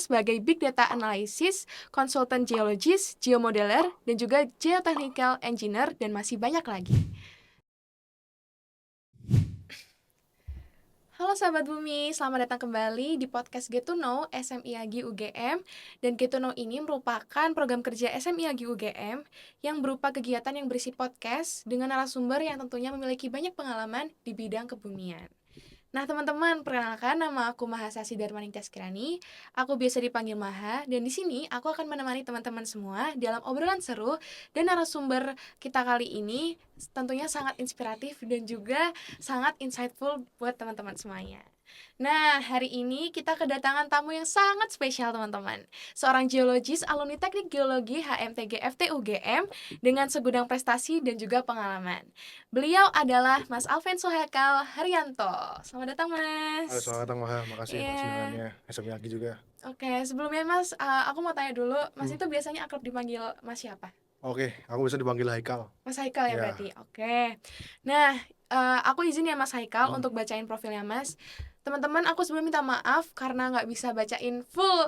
sebagai Big Data Analysis, Consultant Geologist, Geomodeler, dan juga Geotechnical Engineer, dan masih banyak lagi. Halo sahabat bumi, selamat datang kembali di podcast Get to Know SMIAGI UGM. Dan Get to Know ini merupakan program kerja SMIAGI UGM yang berupa kegiatan yang berisi podcast dengan narasumber yang tentunya memiliki banyak pengalaman di bidang kebumian. Nah teman-teman, perkenalkan nama aku Mahasasi Darmaningtyas Kirani. Aku biasa dipanggil Maha, dan di sini aku akan menemani teman-teman semua dalam obrolan seru, dan narasumber kita kali ini tentunya sangat inspiratif dan juga sangat insightful buat teman-teman semuanya. Nah, hari ini kita kedatangan tamu yang sangat spesial teman-teman. Seorang geologis alumni Teknik Geologi HMTG FTUGM dengan segudang prestasi dan juga pengalaman. Beliau adalah Mas Alvenso Haikal Haryanto. Selamat datang, Halo, Mas. selamat datang Maha. Makasih atas Iya. undangannya. SMI lagi juga. Oke, sebelumnya Mas, aku mau tanya dulu, Mas Hmm. itu biasanya akrab dipanggil Mas siapa? Oke, aku bisa dipanggil Haikal. Mas Haikal ya Ya. berarti. Oke. Nah, aku izin ya Mas Haikal Hmm. untuk bacain profilnya Mas. Teman-teman, aku sebelum minta maaf karena nggak bisa bacain full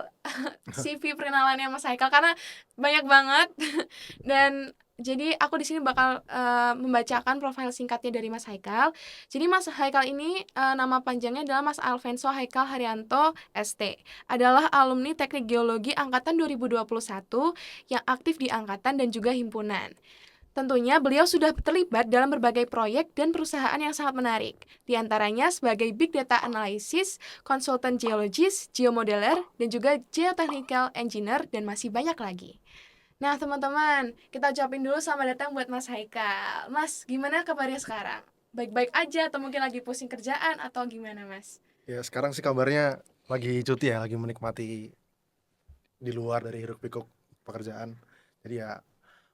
CV perkenalannya Mas Haikal karena banyak banget. Dan jadi aku di sini bakal membacakan profil singkatnya dari Mas Haikal. Jadi Mas Haikal ini nama panjangnya adalah Mas Alvenso Haikal Haryanto ST. Adalah alumni Teknik Geologi angkatan 2021 yang aktif di angkatan dan juga himpunan. Tentunya beliau sudah terlibat dalam berbagai proyek dan perusahaan yang sangat menarik, di antaranya sebagai Big Data Analysis, Consultant Geologist, Geomodeler, dan juga Geotechnical Engineer, dan masih banyak lagi. Nah teman-teman, kita ucapin dulu selamat datang buat Mas Haikal. Mas, gimana kabarnya sekarang? Baik-baik aja atau mungkin lagi pusing kerjaan atau gimana Mas? Ya, sekarang sih kabarnya lagi cuti ya, lagi menikmati di luar dari hiruk pikuk pekerjaan. Jadi ya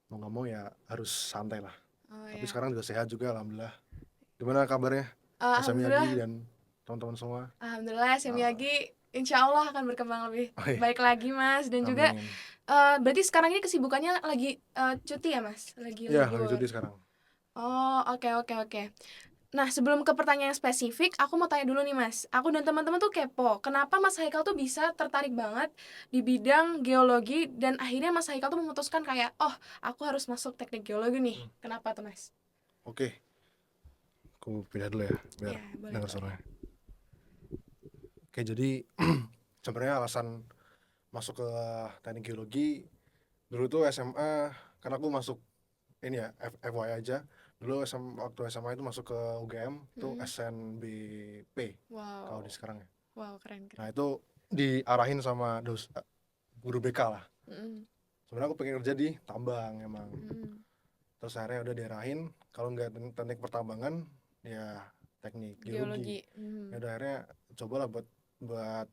mau nggak mau ya harus santai lah. Oh Tapi ya, sekarang juga sehat juga, alhamdulillah. Gimana kabarnya SMI Alhamdulillah. lagi dan teman-teman semua? Alhamdulillah Ah, Semiyagi insya Allah akan berkembang lebih oh iya, baik lagi Mas. Dan juga amin. berarti sekarang ini kesibukannya lagi cuti ya Mas? Lagi Ya, lagi libur. cuti sekarang. Oh oke oke oke. Nah sebelum ke pertanyaan yang spesifik, aku mau tanya dulu nih Mas. Aku dan teman-teman tuh kepo, kenapa Mas Haikal tuh bisa tertarik banget di bidang geologi dan akhirnya Mas Haikal tuh memutuskan kayak, oh aku harus masuk teknik geologi nih. Hmm. Kenapa tuh Mas? Oke, aku pindah dulu ya biar Ya boleh dengar boleh. suaranya. Oke, jadi sebenarnya alasan masuk ke teknik geologi dulu tuh SMA, karena aku masuk ini ya FYI aja, dulu waktu SMA itu masuk ke UGM itu Mm-mm. SNBP kalau di Wow, sekarang ya. wow keren Nah keren. itu diarahin sama guru BK lah. Mm-mm. Sebenarnya aku pengen kerja di tambang emang, Mm-mm. terus akhirnya udah diarahin kalau nggak teknik pertambangan ya teknik geologi. Geologi. Mm. Ya udah akhirnya cobalah buat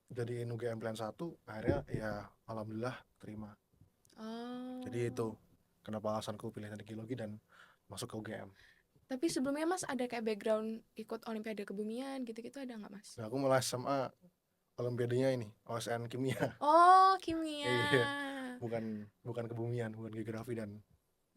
jadiin UGM plan 1, akhirnya ya alhamdulillah terima. Jadi itu Oh. kenapa alasanku pilih teknik geologi dan masuk ke UGM. Tapi sebelumnya Mas ada kayak background ikut Olimpiade Kebumian gitu-gitu ada nggak Mas? Nah, aku malah SMA olimpiadanya ini OSN kimia. Oh, kimia. Iya, bukan bukan kebumian, bukan geografi dan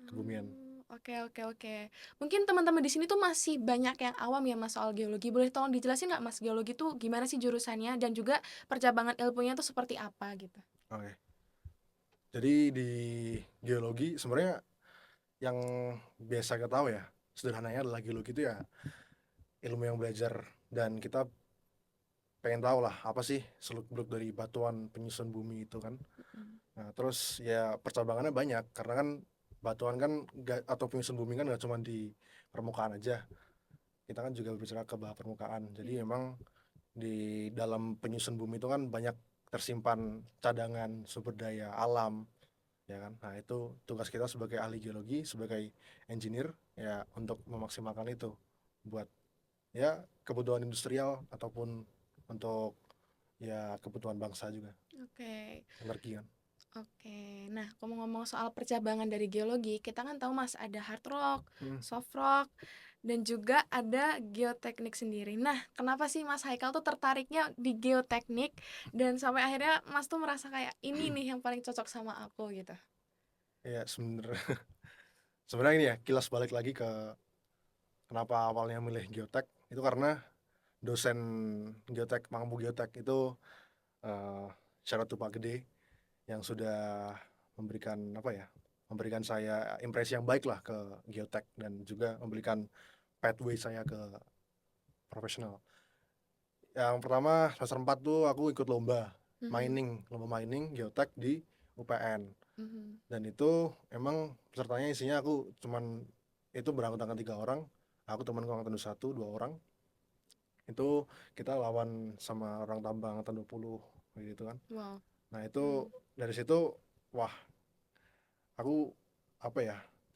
kebumian. Oke oke oke. Mungkin teman-teman di sini tuh masih banyak yang awam ya Mas soal geologi. Boleh tolong dijelasin nggak Mas geologi tuh gimana sih jurusannya dan juga percabangan ilmunya tuh seperti apa gitu? Oke, jadi di geologi sebenarnya yang biasa kita tahu ya, sederhananya adalah geologi itu ya ilmu yang belajar dan kita pengen tahu lah apa sih seluk-beluk dari batuan penyusun bumi itu kan. Mm. Nah, terus ya percabangannya banyak karena kan batuan kan atau penyusun bumi kan nggak cuma di permukaan aja. Kita kan juga berbicara ke bawah permukaan. Jadi Iya. memang di dalam penyusun bumi itu kan banyak tersimpan cadangan sumber daya alam, ya kan. Nah, itu tugas kita sebagai ahli geologi, sebagai engineer ya untuk memaksimalkan itu buat ya kebutuhan industrial ataupun untuk ya kebutuhan bangsa juga, Oke. energi kan. Oke. Nah, ngomong-ngomong soal percabangan dari geologi, kita kan tahu Mas ada hard rock, Hmm. soft rock, dan juga ada geoteknik sendiri. Nah, kenapa sih Mas Haikal tuh tertariknya di geoteknik dan sampai akhirnya Mas tuh merasa kayak ini nih yang paling cocok sama aku gitu. Ya sebenarnya sebenarnya ini ya kilas balik lagi ke kenapa awalnya milih geotek itu karena dosen geotek Mampu Geotek itu eh, shout out to Pak Gede yang sudah memberikan saya impresi yang baik lah ke geotek dan juga memberikan pathway saya ke profesional. Yang pertama semester 4 tuh aku ikut lomba mining geotek di UPN. Dan itu emang pesertanya isinya aku cuman itu beranggotakan 3 orang, aku temanku angkatan 21 2 orang. Itu kita lawan sama orang tambang angkatan 20 gitu kan. Wow. Nah itu dari situ wah aku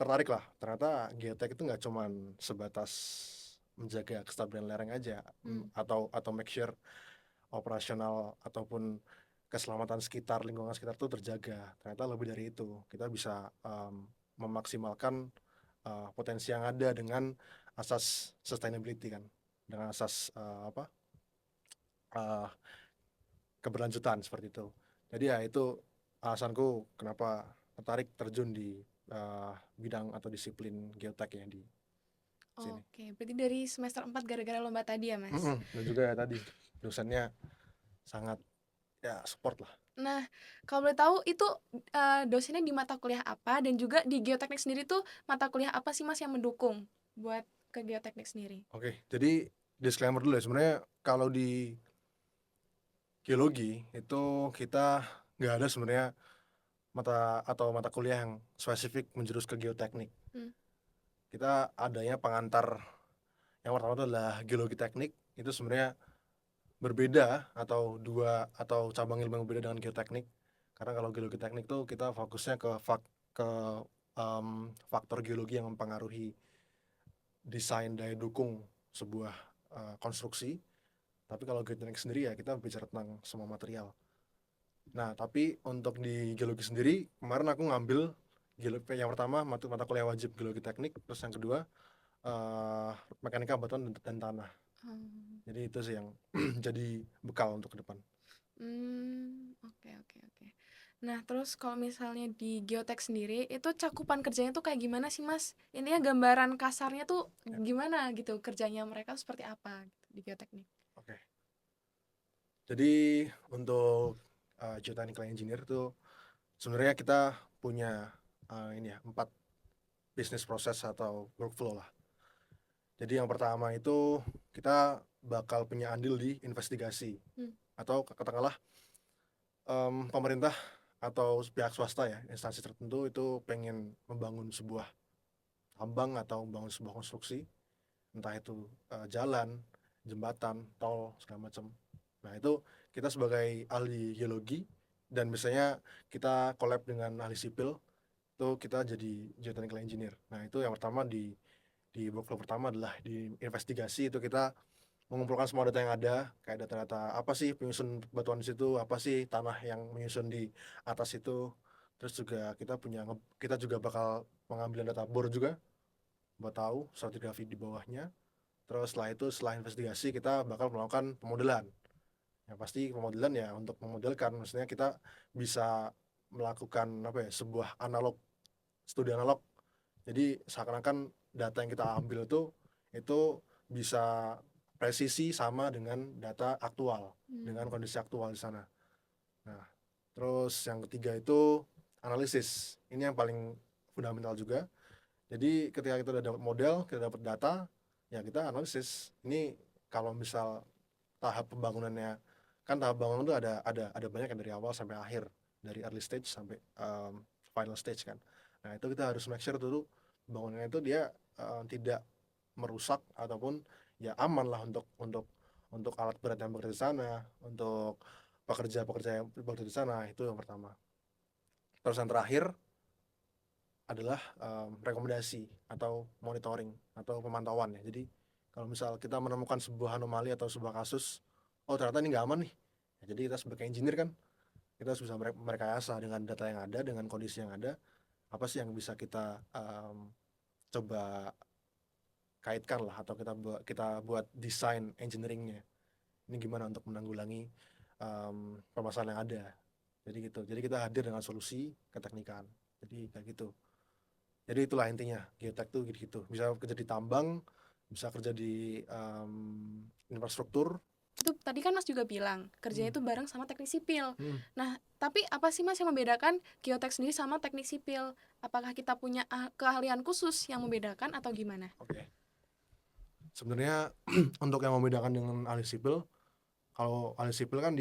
tertarik lah, ternyata geotek itu nggak cuman sebatas menjaga kestabilan lereng aja, atau make sure operasional ataupun keselamatan sekitar, lingkungan sekitar itu terjaga. Ternyata lebih dari itu, kita bisa memaksimalkan potensi yang ada dengan asas sustainability kan, dengan asas uh, keberlanjutan seperti itu. Jadi ya itu alasanku kenapa tertarik terjun di bidang atau disiplin geotek ya di sini. Oke, berarti dari semester 4 gara-gara lomba tadi ya, Mas? Dan juga ya tadi dosennya sangat ya support lah. Nah, kalau boleh tahu itu dosennya di mata kuliah apa, dan juga di geoteknik sendiri tuh mata kuliah apa sih Mas yang mendukung buat ke geoteknik sendiri? Oke, jadi disclaimer dulu ya, sebenarnya kalau di geologi itu kita nggak ada sebenarnya mata kuliah yang spesifik menjurus ke geoteknik. Kita adanya pengantar. Yang pertama itu adalah geologi teknik, itu sebenarnya berbeda atau cabang ilmu yang berbeda dengan geoteknik. Karena kalau geologi teknik tuh kita fokusnya ke faktor geologi yang mempengaruhi desain daya dukung sebuah konstruksi. Tapi kalau geoteknik sendiri ya kita bicara tentang semua material. Nah, tapi untuk di geologi sendiri, kemarin aku ngambil yang pertama mata kuliah wajib geologi teknik, terus yang kedua mekanika batuan dan tanah. Jadi itu sih yang jadi bekal untuk ke depan. Oke. Nah, terus kalau misalnya di geotek sendiri, itu cakupan kerjanya tuh kayak gimana sih, Mas? Intinya gambaran kasarnya tuh gimana gitu, kerjanya mereka seperti apa gitu, di geoteknik? Oke. Jadi untuk geotechnical engineer itu sebenarnya kita punya 4 business process atau workflow lah. Jadi yang pertama itu kita bakal punya andil di investigasi, atau katakanlah pemerintah atau pihak swasta ya, instansi tertentu itu pengen membangun sebuah tambang atau membangun sebuah konstruksi, entah itu jalan, jembatan, tol, segala macam. Nah itu kita sebagai ahli geologi, dan biasanya kita collab dengan ahli sipil, itu kita jadi geotechnical engineer. Nah itu yang pertama di workflow pertama adalah di investigasi, itu kita mengumpulkan semua data yang ada, kayak data-data apa sih penyusun batuan di situ, apa sih tanah yang menyusun di atas itu. Terus juga kita juga bakal mengambil data bor juga buat tahu stratigrafi di bawahnya. Terus setelah investigasi kita bakal melakukan pemodelan. Yang pasti pemodelan ya untuk memodelkan, maksudnya kita bisa melakukan sebuah studi analog. Jadi seakan-akan data yang kita ambil itu bisa presisi sama dengan data aktual, dengan kondisi aktual di sana. Nah, terus yang ketiga itu analisis. Ini yang paling fundamental juga. Jadi ketika kita udah dapat model, kita dapat data, ya kita analisis. Ini kalau misal tahap pembangunannya, kan tahap bangunan itu ada banyak kan, dari awal sampai akhir, dari early stage sampai final stage kan. Nah itu kita harus make sure dulu bangunannya itu dia tidak merusak ataupun ya aman lah untuk alat berat yang bekerja di sana, untuk pekerja-pekerja yang bekerja di sana. Itu yang pertama. Terus yang terakhir adalah rekomendasi atau monitoring atau pemantauan ya. Jadi kalau misal kita menemukan sebuah anomali atau sebuah kasus, oh ternyata ini nggak aman nih, ya, jadi kita sebagai engineer kan kita harus bisa merekayasa dengan data yang ada, dengan kondisi yang ada, apa sih yang bisa kita coba kaitkan lah, atau kita buat desain engineeringnya. Ini gimana untuk menanggulangi permasalahan yang ada. Jadi gitu. Jadi kita hadir dengan solusi keteknikan. Jadi kayak gitu. Jadi itulah intinya geotek tuh gitu. Bisa kerja di tambang, bisa kerja di infrastruktur, itu tadi kan Mas juga bilang kerjanya Hmm. itu bareng sama teknik sipil. Hmm. Nah, tapi apa sih Mas yang membedakan geotek sendiri sama teknik sipil? Apakah kita punya keahlian khusus yang membedakan atau gimana? Oke. Sebenarnya untuk yang membedakan dengan ahli sipil, kalau ahli sipil kan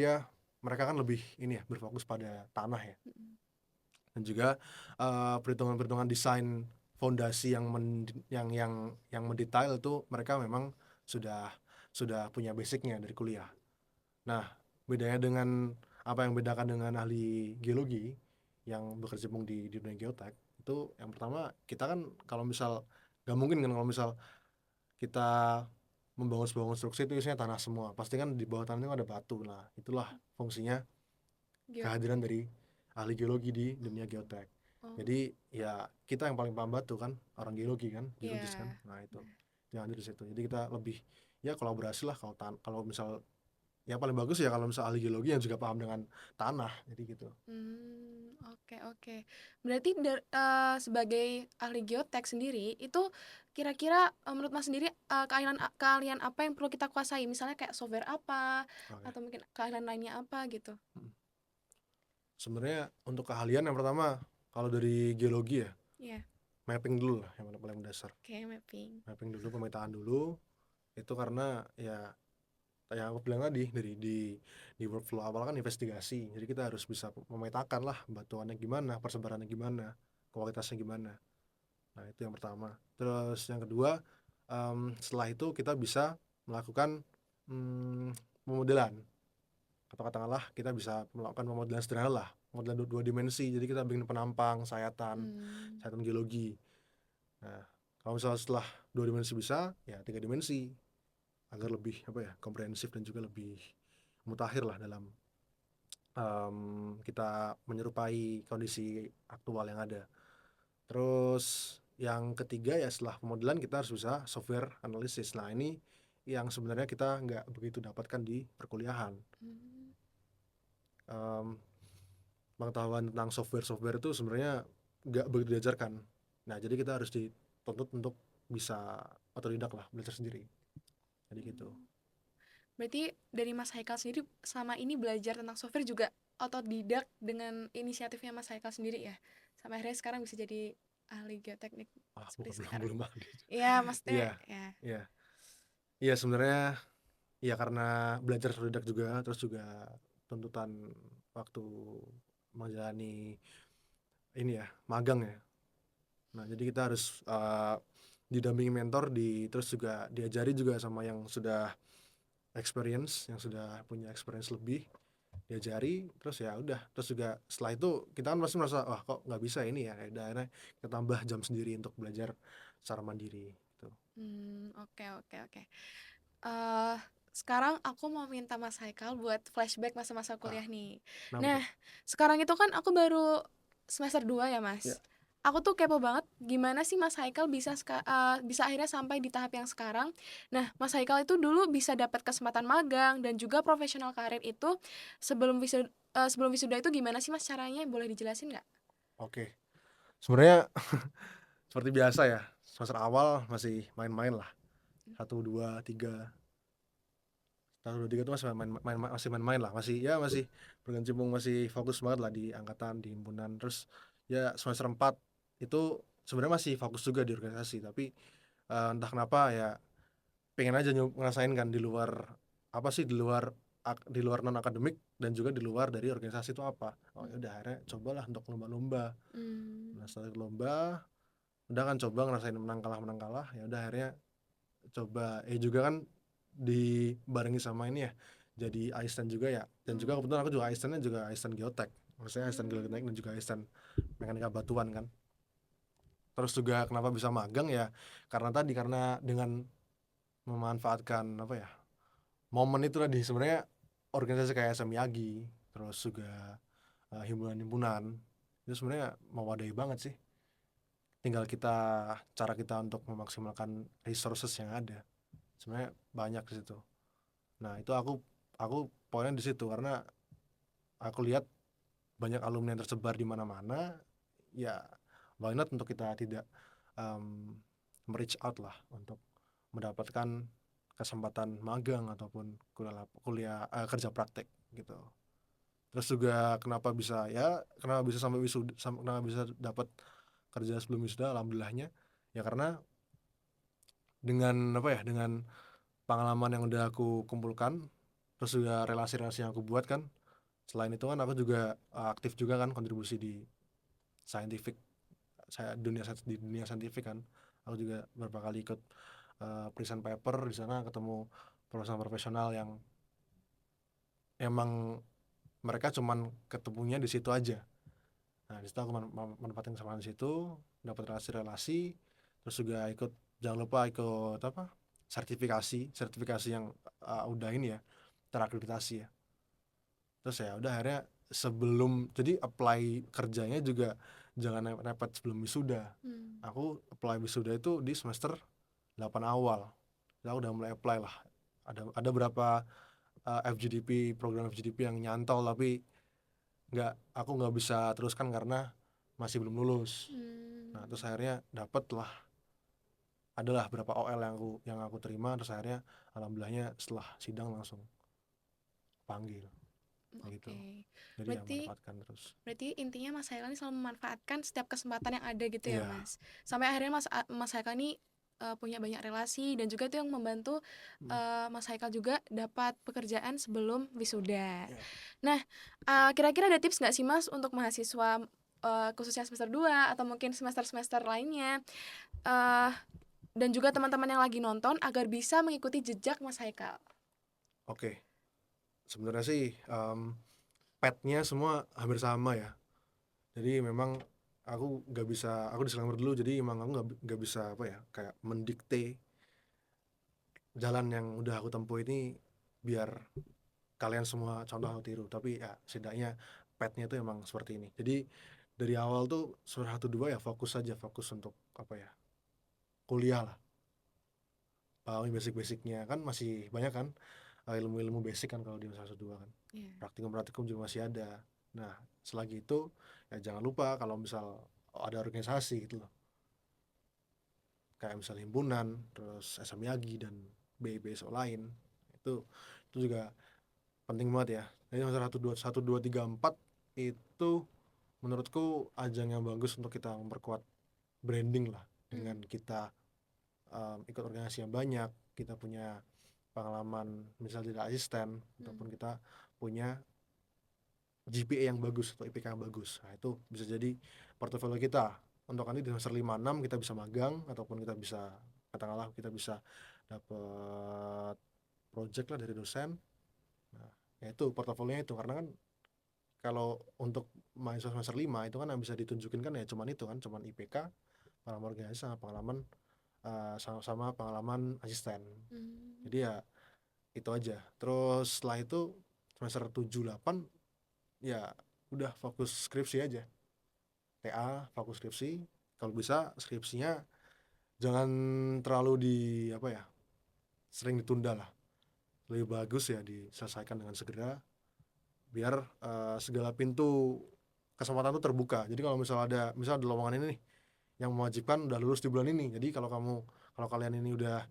mereka kan lebih ini ya, berfokus pada tanah ya, Mm-mm. dan juga perhitungan-perhitungan desain fondasi yang mendetail itu mereka memang sudah punya basicnya dari kuliah. Nah, bedanya dengan apa yang bedakan dengan ahli geologi yang berkecimpung di dunia geotek itu, yang pertama kita kan kalau misal nggak mungkin kan kalau misal kita membangun sebuah konstruksi itu isinya tanah semua, pasti kan di bawah tanah itu ada batu. Nah, itulah fungsinya Geotek. kehadiran dari ahli geologi di dunia geotek. Oh, Jadi ya kita yang paling paham batu kan, orang geologi kan, geologis kan. iya. Nah, itu yang ada di situ. Jadi kita lebih ya kolaborasi lah kalau misal ya paling bagus ya kalau misal ahli geologi yang juga paham dengan tanah. Jadi gitu. Oke, oke. Berarti sebagai ahli geotek sendiri itu kira-kira menurut Mas sendiri keahlian apa yang perlu kita kuasai? Misalnya kayak software apa Oke. atau mungkin keahlian lainnya apa gitu? Hmm. Sebenarnya untuk keahlian yang pertama kalau dari geologi ya, Iya, mapping dulu lah yang paling mendasar. kayak mapping. Mapping dulu, pemetaan dulu. Itu karena ya yang aku bilang tadi, di workflow awal kan investigasi, jadi kita harus bisa memetakan lah batuannya gimana, persebarannya gimana, kualitasnya gimana. Nah, itu yang pertama. Terus yang kedua, setelah itu kita bisa melakukan pemodelan, atau katakanlah kita bisa melakukan pemodelan sederhana lah, pemodelan dua dimensi. Jadi kita bikin penampang, sayatan Hmm. sayatan geologi. Nah, kalau misalnya setelah dua dimensi bisa, ya tiga dimensi, agar lebih apa ya, komprehensif dan juga lebih mutakhir lah dalam kita menyerupai kondisi aktual yang ada. Terus yang ketiga ya, setelah pemodelan kita harus bisa software analisis. Nah, ini yang sebenarnya kita nggak begitu dapatkan di perkuliahan. Hmm. Em, Pengetahuan tentang software itu sebenarnya nggak begitu diajarkan. Nah, jadi kita harus dituntut untuk bisa otodidak lah, belajar sendiri. Jadi gitu. Berarti dari Mas Haikal sendiri selama ini belajar tentang software juga otodidak dengan inisiatifnya Mas Haikal sendiri ya? Sampai akhirnya sekarang bisa jadi ahli geoteknik Bukan, seperti belum sekarang. belum ahli. Iya, maksudnya Iya, ya. iya. Iya, sebenarnya ya karena belajar otodidak juga, terus juga tuntutan waktu menjalani ini ya, magang ya. Nah, jadi kita harus didampingi mentor, terus juga diajari juga sama yang sudah experience, yang sudah punya experience lebih, diajari. Terus ya udah, terus juga setelah itu kita kan pasti merasa wah kok nggak bisa ini ya, udah akhirnya kita tambah jam sendiri untuk belajar secara mandiri gitu. Oke, oke, oke. Eh, Sekarang aku mau minta Mas Haikal buat flashback masa-masa Ah, kuliah nih. kenapa Nah, tuh? sekarang itu kan aku baru semester 2 ya, Ya, Mas. Aku tuh kepo banget gimana sih Mas Haikal bisa akhirnya sampai di tahap yang sekarang. Nah, Mas Haikal itu dulu bisa dapat kesempatan magang dan juga profesional karir itu sebelum wisuda itu gimana sih Mas caranya? Boleh dijelasin nggak? oke. Sebenarnya seperti biasa ya, semester awal masih main-main lah, satu dua tiga, satu dua tiga itu masih main-main lah, masih berkecimpung, masih fokus banget lah di angkatan, di himpunan. Terus ya semester 4 itu sebenarnya masih fokus juga di organisasi, tapi entah kenapa ya pengen aja ngerasain kan di luar, apa sih, di luar non akademik dan juga di luar dari organisasi itu apa. Oh ya udah, akhirnya cobalah untuk lomba-lomba. Nah, Hmm. setelah lomba udah kan, coba ngerasain menang kalah, ya udah akhirnya coba juga kan dibarengi sama ini ya, jadi asisten juga ya, dan juga Oh. kebetulan aku juga asistennya juga asisten geotek, maksudnya asisten geotek Hmm. dan juga asisten mekanika batuan kan. Terus juga kenapa bisa magang ya, karena dengan memanfaatkan apa ya, momen itu tadi, sebenarnya organisasi kayak SMIAGI, terus juga himpunan-himpunan itu sebenarnya mewadahi banget sih, tinggal cara kita untuk memaksimalkan resources yang ada, sebenarnya banyak di situ. Nah, itu aku poinnya di situ, karena aku lihat banyak alumni yang tersebar di mana-mana. Ya, why not untuk kita tidak um, reach out lah untuk mendapatkan kesempatan magang ataupun kerja praktek gitu. Terus juga kenapa bisa sampai wisuda, kenapa bisa dapat kerja sebelum wisuda, alhamdulillahnya ya karena dengan dengan pengalaman yang udah aku kumpulkan, terus juga relasi-relasi yang aku buat kan. Selain itu kan aku juga aktif juga kan kontribusi di scientific, di dunia saintifik kan. Aku juga beberapa kali ikut present paper di sana, ketemu profesional yang emang mereka cuman ketemunya di situ aja. Nah, di situ aku manfaatin kesempatan di situ, dapat relasi-relasi, terus juga jangan lupa ikut sertifikasi yang udah ini ya, terakreditasi ya. Terus ya udah akhirnya jadi apply kerjanya juga jangan repot sebelum wisuda. Aku apply wisuda itu di semester 8 awal. Jadi aku udah mulai apply lah. Ada berapa program FGDP yang nyantol, tapi aku nggak bisa teruskan karena masih belum lulus. Nah, terus akhirnya adalah berapa OL yang aku terima, terus akhirnya alhamdulillahnya setelah sidang langsung panggil gitu. Oke. Jadi ya Berarti manfaatkan terus. intinya Mas Haikal ini selalu memanfaatkan setiap kesempatan yang ada gitu ya, Iya. Mas. Sampai akhirnya Mas Haikal ini punya banyak relasi dan juga itu yang membantu Mas Haikal juga dapat pekerjaan sebelum wisuda. Iya. Nah, kira-kira ada tips nggak sih Mas untuk mahasiswa khususnya semester 2 atau mungkin semester-semester lainnya dan juga teman-teman yang lagi nonton agar bisa mengikuti jejak Mas Haikal? Oke. Sebenarnya sih path-nya semua hampir sama ya. Jadi memang aku disclaimer dulu, jadi emang aku nggak bisa kayak mendikte jalan yang udah aku tempuh ini biar kalian semua contoh atau tiru, tapi ya setidaknya path-nya itu emang seperti ini. Jadi dari awal tuh semester 1 2 ya fokus untuk kuliah lah, pahami basic-basicnya kan, masih banyak kan ilmu-ilmu basic kan kalau di semester 2 kan. Praktikum juga masih ada. Nah, selagi itu ya jangan lupa kalau misal ada organisasi gitu loh, kayak misal himpunan, terus SMYAGI dan BSO lain, itu juga penting banget ya. Jadi semester 1 2 itu menurutku ajang yang bagus untuk kita memperkuat branding lah, dengan kita ikut organisasi yang banyak, kita punya pengalaman misal jadi asisten, ataupun kita punya GPA yang bagus atau IPK yang bagus. Nah, itu bisa jadi portofolio kita untuk nanti di semester 5 6 kita bisa magang, ataupun kita bisa katakanlah kita bisa dapat project lah dari dosen. Nah, ya itu portofolionya itu, karena kan kalau untuk mahasiswa semester 5 itu kan yang bisa ditunjukin kan ya cuman IPK, pengalaman organisasi, sama pengalaman sama pengalaman asisten. Jadi ya itu aja. Terus setelah itu semester 7 8 ya udah fokus skripsi aja. Fokus skripsi. Kalau bisa skripsinya jangan terlalu sering ditunda lah. Lebih bagus ya diselesaikan dengan segera, biar segala pintu kesempatan itu terbuka. Jadi kalau misal ada lowongan ini nih yang mewajibkan udah lulus di bulan ini. Jadi kalau kalian ini udah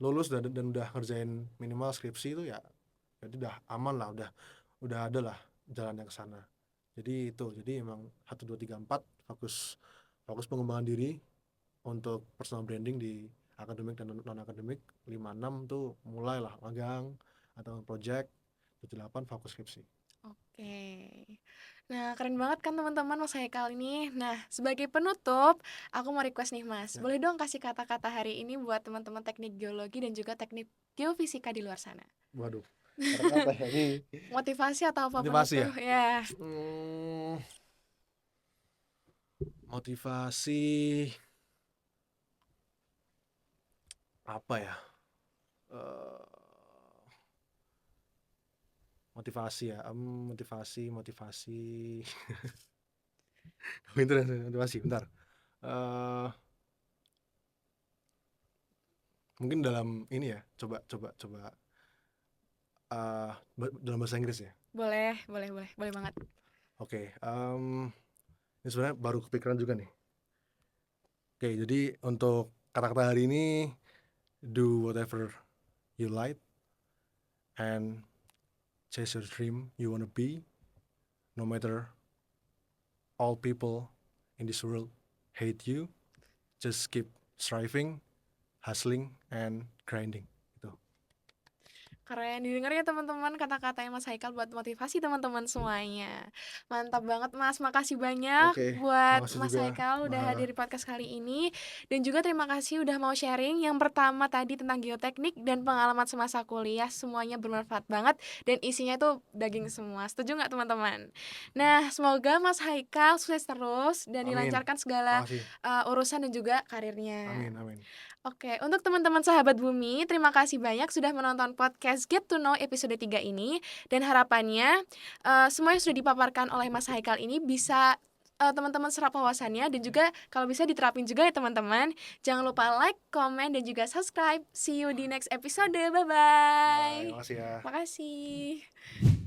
lulus dan udah ngerjain minimal skripsi itu ya, jadi udah aman lah, udah ada lah jalannya ke sana. Jadi emang 1 2 3 4 fokus pengembangan diri untuk personal branding di akademik dan non akademik. 5 6 tuh mulailah magang atau project. 7 8 fokus skripsi. Oke. Nah, keren banget kan teman-teman Mas Haikal ini. Nah, sebagai penutup, aku mau request nih Mas. Ya. Boleh dong kasih kata-kata hari ini buat teman-teman teknik geologi dan juga teknik geofisika di luar sana. Waduh, kata-kata ya ini. Motivasi atau apapun Motivasi itu, ya. ya. Motivasi apa ya? Motivasi ya. Motivasi. Motivasi. Bentar. Mungkin dalam ini ya. Coba dalam bahasa Inggris ya. Boleh banget. Oke. Ini sebenarnya baru kepikiran juga nih. Oke, jadi untuk kata-kata hari ini, do whatever your light and chase your dream you want to be, no matter all people in this world hate you. Just keep striving, hustling, and grinding. Itu. Keren, didengar ya teman-teman kata-katanya Mas Haikal buat motivasi teman-teman semuanya. Mantap banget Mas, makasih banyak Oke, buat makasih Mas juga. Haikal udah hadir di podcast kali ini. Dan juga terima kasih udah mau sharing. Yang pertama tadi tentang geoteknik dan pengalaman semasa kuliah. Semuanya bermanfaat banget dan isinya tuh daging semua. Setuju nggak teman-teman? Nah, semoga Mas Haikal sukses terus dan Amin. dilancarkan segala Makasih. urusan dan juga karirnya. Amin, amin. Oke, untuk teman-teman sahabat bumi, terima kasih banyak sudah menonton podcast Get to Know episode 3 ini. Dan harapannya semua yang sudah dipaparkan oleh Mas Haikal ini bisa teman-teman serap wawasannya dan juga kalau bisa diterapin juga ya teman-teman. Jangan lupa like, comment, dan juga subscribe. See you di next episode. Bye-bye. Bye, makasih ya. Makasih.